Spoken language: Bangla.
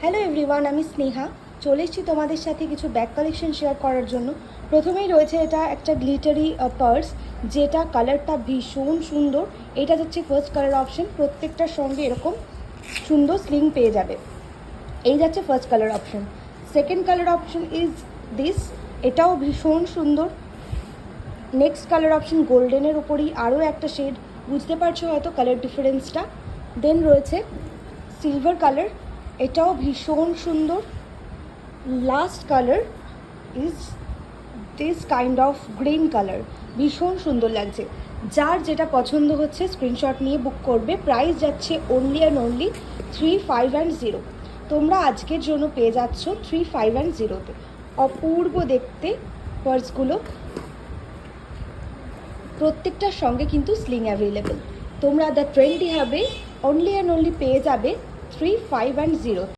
হ্যালো এভরিওয়ান, আমি স্নেহা চলে এসেছি তোমাদের সাথে কিছু ব্যাগ কালেকশন শেয়ার করার জন্য। প্রথমেই রয়েছে এটা একটা গ্লিটারি পার্স, যেটা কালারটা ভীষণ সুন্দর। এটা হচ্ছে ফার্স্ট কালার অপশন, প্রত্যেকটার সঙ্গে এরকম সুন্দর স্লিং পেয়ে যাবে। এই যাচ্ছে first colour option. Second colour option is this, এটাও ভীষণ সুন্দর। নেক্সট কালার অপশন গোল্ডেনের ওপরই আরও একটা শেড, বুঝতে পারছো হয়তো কালার ডিফারেন্সটা। দেন রয়েছে সিলভার কালার, এটাও ভীষণ সুন্দর। Last colour is this kind of green colour, ভীষণ সুন্দর লাগছে। যার যেটা পছন্দ হচ্ছে স্ক্রিনশট নিয়ে বুক করবে। প্রাইস যাচ্ছে অনলি অ্যান্ড অনলি 3510। তোমরা আজকের জন্য পেয়ে যাচ্ছ 3510-তে। অপূর্ব দেখতে পার্সগুলো, প্রত্যেকটার সঙ্গে কিন্তু স্লিং অ্যাভেলেবেল। তোমরা দ্য ট্রেন্ডি হবে অনলি অ্যান্ড অনলি পেয়ে যাবে 3510।